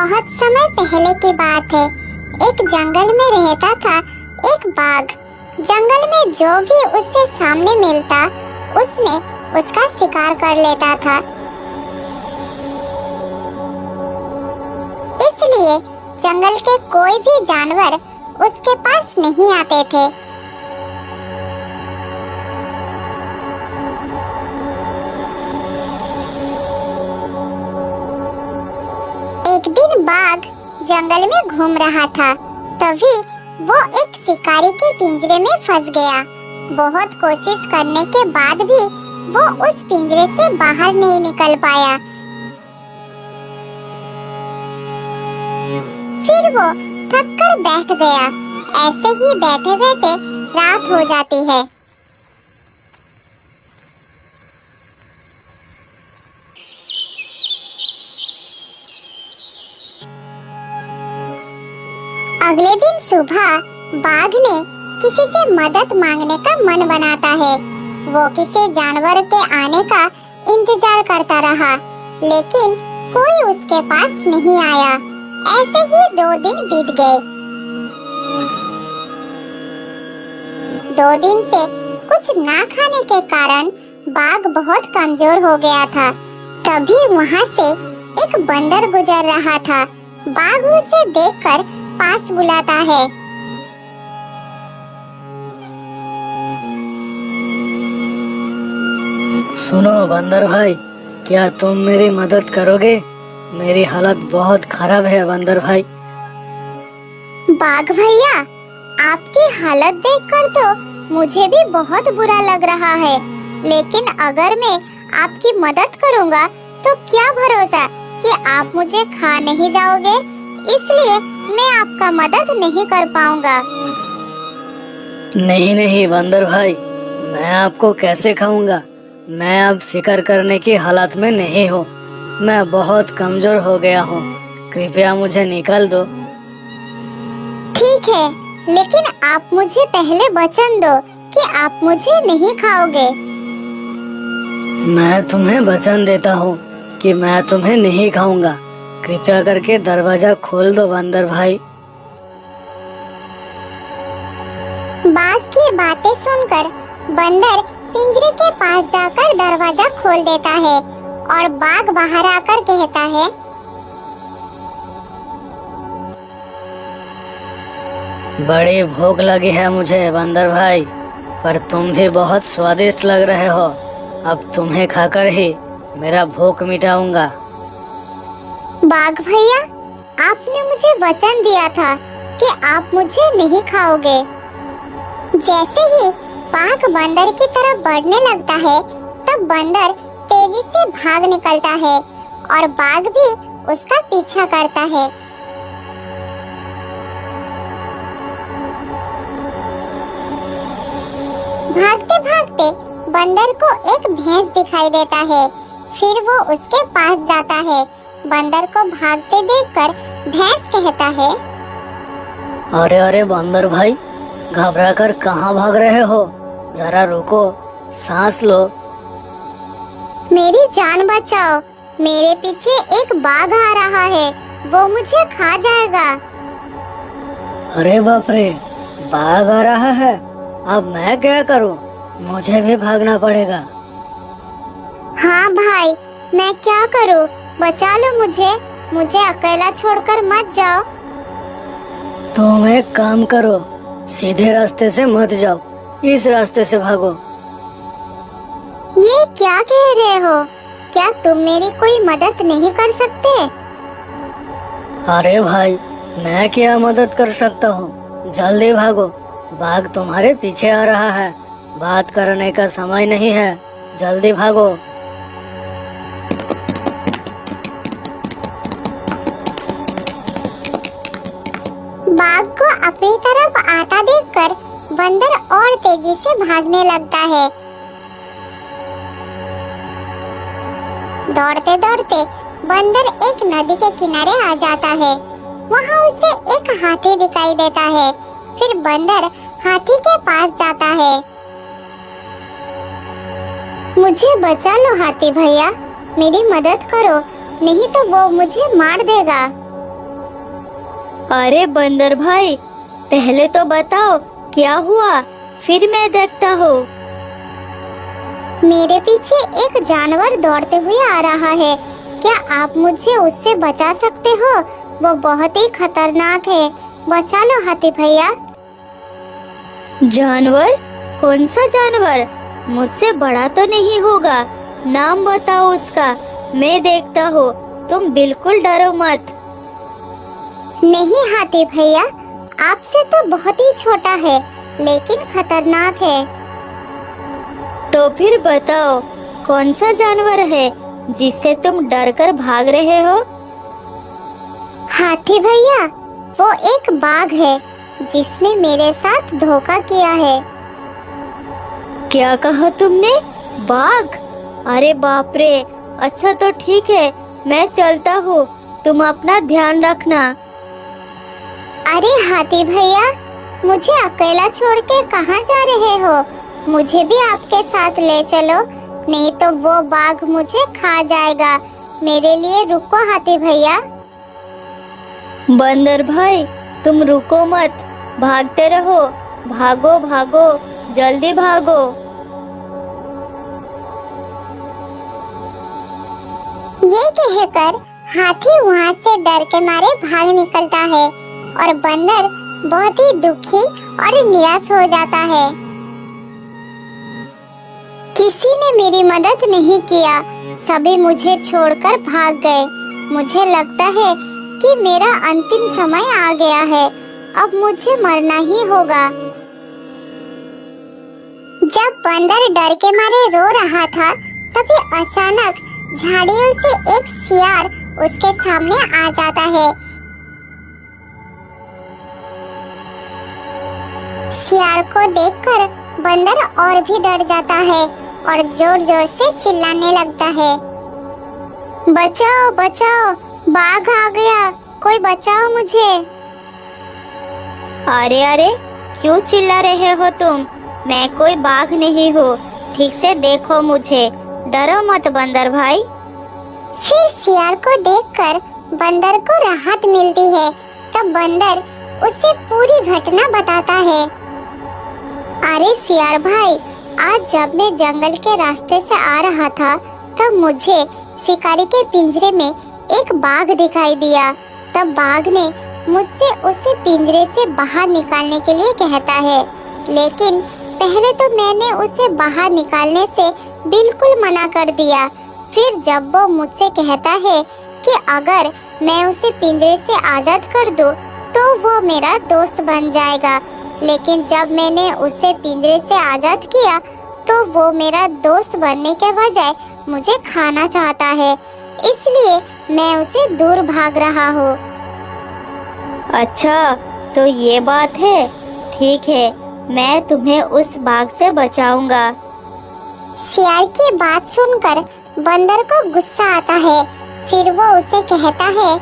बहुत समय पहले की बात है। एक जंगल में रहता था एक बाघ। जंगल में जो भी उससे सामने मिलता उसने उसका शिकार कर लेता था। इसलिए जंगल के कोई भी जानवर उसके पास नहीं आते थे। एक दिन बाघ जंगल में घूम रहा था, तभी वो एक शिकारी के पिंजरे में फंस गया। बहुत कोशिश करने के बाद भी वो उस पिंजरे से बाहर नहीं निकल पाया। फिर वो थक कर बैठ गया। ऐसे ही बैठे बैठे रात हो जाती है। अगले दिन सुबह बाघ ने किसी से मदद मांगने का मन बनाता है। वो किसी जानवर के आने का इंतजार करता रहा, लेकिन कोई उसके पास नहीं आया। ऐसे ही 2 दिन बीत गए। 2 दिन से कुछ ना खाने के कारण बाघ बहुत कमजोर हो गया था। तभी वहाँ से एक बंदर गुजर रहा था। बाघ उसे देखकर पास बुलाता है। सुनो बंदर भाई, क्या तुम मेरी मदद करोगे? मेरी हालत बहुत खराब है बंदर भाई। बाघ भैया, आपकी हालत देखकर तो मुझे भी बहुत बुरा लग रहा है, लेकिन अगर मैं आपकी मदद करूँगा तो क्या भरोसा कि आप मुझे खा नहीं जाओगे, इसलिए मैं आपका मदद नहीं कर पाऊंगा। नहीं नहीं बंदर भाई, मैं आपको कैसे खाऊंगा? मैं अब शिकार करने की हालत में नहीं हूँ। मैं बहुत कमजोर हो गया हूँ। कृपया मुझे निकाल दो। ठीक है, लेकिन आप मुझे पहले वचन दो कि आप मुझे नहीं खाओगे। मैं तुम्हें वचन देता हूँ कि मैं तुम्हें नहीं खाऊंगा। कृपया करके दरवाजा खोल दो बंदर भाई। बाघ की बातें सुनकर बंदर पिंजरे के पास जाकर दरवाजा खोल देता है और बाघ बाहर आकर कहता है, बड़ी भूख लगी है मुझे बंदर भाई, पर तुम भी बहुत स्वादिष्ट लग रहे हो। अब तुम्हें खाकर ही मेरा भूख मिटाऊंगा। बाघ भैया, आपने मुझे वचन दिया था कि आप मुझे नहीं खाओगे। जैसे ही बाघ बंदर की तरफ बढ़ने लगता है, तब बंदर तेजी से भाग निकलता है और बाघ भी उसका पीछा करता है। भागते भागते बंदर को एक भैंस दिखाई देता है। फिर वो उसके पास जाता है। बंदर को भागते देखकर भैंस कहता है, अरे अरे बंदर भाई, घबरा कर कहाँ भाग रहे हो? जरा रुको, सांस लो। मेरी जान बचाओ, मेरे पीछे एक बाघ आ रहा है, वो मुझे खा जाएगा। अरे बाप रे, बाघ आ रहा है। अब मैं क्या करूं? मुझे भी भागना पड़ेगा। हाँ भाई, मैं क्या करूं? बचा लो मुझे अकेला छोड़कर मत जाओ। तुम एक काम करो, सीधे रास्ते से मत जाओ, इस रास्ते से भागो। ये क्या कह रहे हो? क्या तुम मेरी कोई मदद नहीं कर सकते? अरे भाई, मैं क्या मदद कर सकता हूँ? जल्दी भागो, बाघ तुम्हारे पीछे आ रहा है। बात करने का समय नहीं है, जल्दी भागो। बाघ को अपनी तरफ आता देखकर बंदर और तेजी से भागने लगता है। दौड़ते दौड़ते बंदर एक नदी के किनारे आ जाता है। वहाँ उसे एक हाथी दिखाई देता है। फिर बंदर हाथी के पास जाता है। मुझे बचा लो हाथी भैया, मेरी मदद करो, नहीं तो वो मुझे मार देगा। अरे बंदर भाई, पहले तो बताओ क्या हुआ, फिर मैं देखता हूँ। मेरे पीछे एक जानवर दौड़ते हुए आ रहा है। क्या आप मुझे उससे बचा सकते हो? वो बहुत ही खतरनाक है। बचा लो हाथी भैया। जानवर? कौन सा जानवर? मुझसे बड़ा तो नहीं होगा। नाम बताओ उसका, मैं देखता हूँ। तुम बिल्कुल डरो मत। नहीं हाथी भैया, आपसे तो बहुत ही छोटा है, लेकिन खतरनाक है। तो फिर बताओ, कौन सा जानवर है जिससे तुम डरकर भाग रहे हो? हाथी भैया, वो एक बाघ है जिसने मेरे साथ धोखा किया है। क्या कहा तुमने? बाघ? अरे बाप रे। अच्छा तो ठीक है, मैं चलता हूँ। तुम अपना ध्यान रखना। अरे हाथी भैया, मुझे अकेला छोड़ के कहाँ जा रहे हो? मुझे भी आपके साथ ले चलो, नहीं तो वो बाघ मुझे खा जाएगा। मेरे लिए रुको हाथी भैया। बंदर भाई, तुम रुको मत, भागते रहो। भागो भागो, जल्दी भागो। ये कहकर हाथी वहाँ से डर के मारे भाग निकलता है और बंदर बहुत ही दुखी और निराश हो जाता है। किसी ने मेरी मदद नहीं किया, सभी मुझे छोड़कर भाग गए। मुझे लगता है कि मेरा अंतिम समय आ गया है, अब मुझे मरना ही होगा। जब बंदर डर के मारे रो रहा था, तभी अचानक झाड़ियों से एक सियार उसके सामने आ जाता है। सियार को देखकर बंदर और भी डर जाता है और जोर जोर से चिल्लाने लगता है, बचाओ बचाओ, बाघ आ गया, कोई बचाओ मुझे। अरे अरे, क्यों चिल्ला रहे हो तुम? मैं कोई बाघ नहीं हूँ, ठीक से देखो मुझे। डरो मत बंदर भाई। फिर सियार को देखकर बंदर को राहत मिलती है। तब बंदर उसे पूरी घटना बताता है। अरे सियार भाई, आज जब मैं जंगल के रास्ते से आ रहा था, तब मुझे शिकारी के पिंजरे में एक बाघ दिखाई दिया। तब बाघ ने मुझसे उसे पिंजरे से बाहर निकालने के लिए कहता है, लेकिन पहले तो मैंने उसे बाहर निकालने से बिल्कुल मना कर दिया। फिर जब वो मुझसे कहता है कि अगर मैं उसे पिंजरे से आजाद कर दूं, तो वो मेरा दोस्त बन जाएगा, लेकिन जब मैंने उसे पिंजरे से आजाद किया, तो वो मेरा दोस्त बनने के बजाय मुझे खाना चाहता है, इसलिए मैं उसे दूर भाग रहा हूँ। अच्छा, तो ये बात है। ठीक है, मैं तुम्हें उस बाघ से बचाऊंगा। सियार की बात सुनकर बंदर को गुस्सा आता है। फिर वो उसे कहता है,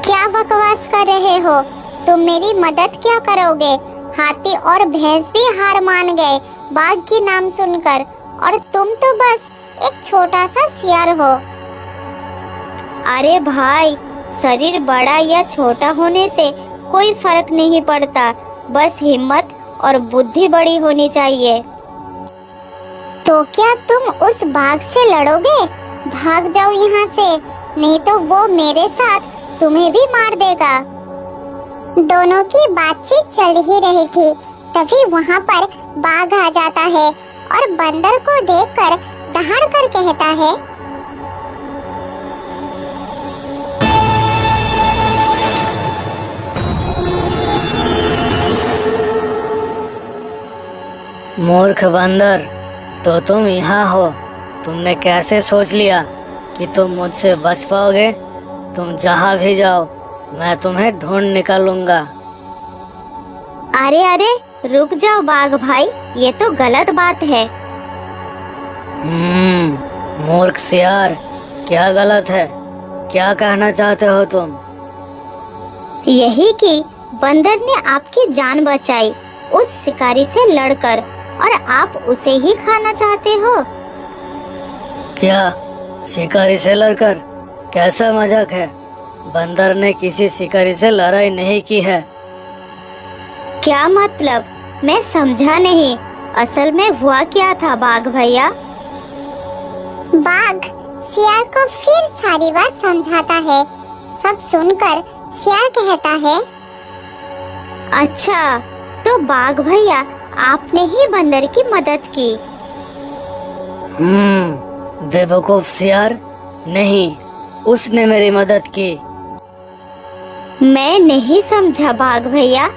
क्या बकवास कर रहे हो? तुम मेरी मदद क्या करोगे? हाथी और भैंस भी हार मान गए बाघ की नाम सुनकर, और तुम तो बस एक छोटा सा सियार हो। अरे भाई, शरीर बड़ा या छोटा होने से कोई फर्क नहीं पड़ता, बस हिम्मत और बुद्धि बड़ी होनी चाहिए। तो क्या तुम उस बाघ से लड़ोगे? भाग जाओ यहाँ से, नहीं तो वो मेरे साथ तुम्हें भी मार देगा। दोनों की बातचीत चल ही रही थी, तभी वहाँ पर बाघ आ जाता है और बंदर को देखकर दहाड़ कर कहता है, मूर्ख बंदर, तो तुम यहाँ हो। तुमने कैसे सोच लिया कि तुम मुझसे बच पाओगे? तुम जहाँ भी जाओ, मैं तुम्हें ढूंढ निकालूंगा। अरे अरे, रुक जाओ बाघ भाई, ये तो गलत बात है। मूर्ख सियार, क्या गलत है? क्या कहना चाहते हो तुम? यही कि बंदर ने आपकी जान बचाई उस शिकारी से लड़कर, और आप उसे ही खाना चाहते हो। क्या शिकारी से लड़कर? कैसा मजाक है? बंदर ने किसी शिकारी से लड़ाई नहीं की है। क्या मतलब? मैं समझा नहीं। असल में हुआ क्या था बाघ भैया? बाघ सियार को फिर सारी बात समझाता है। सब सुनकर सियार कहता है, अच्छा, तो बाघ भैया आपने ही बंदर की मदद की। बेवकूफ सियार, नहीं, उसने मेरी मदद की। मैं नहीं समझा बाघ भैया,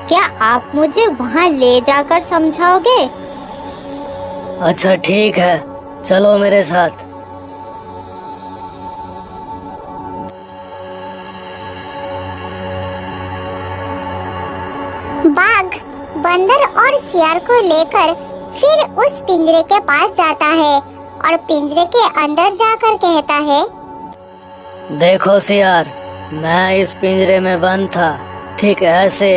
क्या आप मुझे वहाँ ले जाकर समझाओगे? अच्छा ठीक है, चलो मेरे साथ। बाघ बंदर और सियार को लेकर फिर उस पिंजरे के पास जाता है और पिंजरे के अंदर जाकर कहता है, देखो सियार, मैं इस पिंजरे में बंद था, ठीक ऐसे।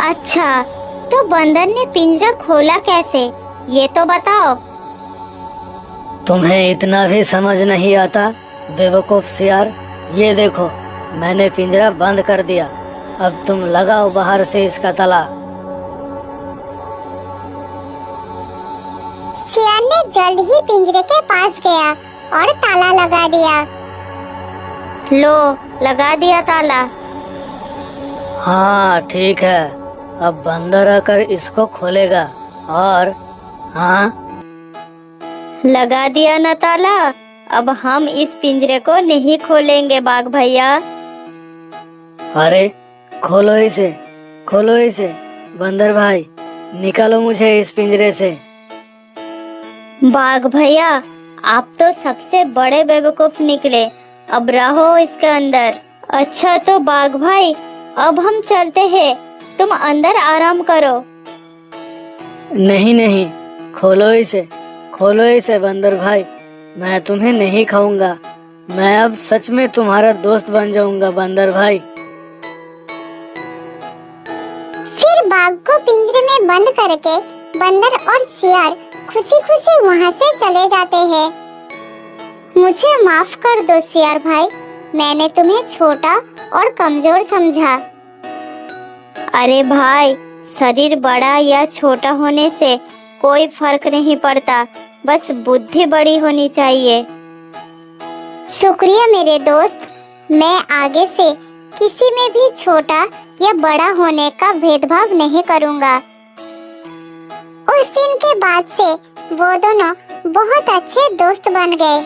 अच्छा, तो बंदर ने पिंजरा खोला कैसे, ये तो बताओ। तुम्हें इतना भी समझ नहीं आता बेवकूफ सियार? ये देखो, मैंने पिंजरा बंद कर दिया। अब तुम लगाओ बाहर से इसका ताला। सियार ने जल्द ही पिंजरे के पास गया और ताला लगा दिया। लो, लगा दिया ताला। हाँ ठीक है, अब बंदर आकर इसको खोलेगा। और हाँ, लगा दिया ना ताला। अब हम इस पिंजरे को नहीं खोलेंगे बाघ भैया। अरे खोलो इसे, खोलो इसे। बंदर भाई, निकालो मुझे इस पिंजरे से। बाघ भैया, आप तो सबसे बड़े बेवकूफ निकले। अब रहो इसके अंदर। अच्छा तो बाघ भाई, अब हम चलते हैं, तुम अंदर आराम करो। नहीं नहीं, खोलो इसे, खोलो इसे बंदर भाई। मैं तुम्हें नहीं खाऊंगा। मैं अब सच में तुम्हारा दोस्त बन जाऊंगा बंदर भाई। फिर बाघ को पिंजरे में बंद करके बंदर और सियार खुशी खुशी वहाँ से चले जाते हैं। मुझे माफ कर दो सियार भाई, मैंने तुम्हें छोटा और कमजोर समझा। अरे भाई, शरीर बड़ा या छोटा होने से कोई फर्क नहीं पड़ता, बस बुद्धि बड़ी होनी चाहिए। शुक्रिया मेरे दोस्त, मैं आगे से किसी में भी छोटा या बड़ा होने का भेदभाव नहीं करूँगा। उस दिन के बाद से वो दोनों बहुत अच्छे दोस्त बन गए।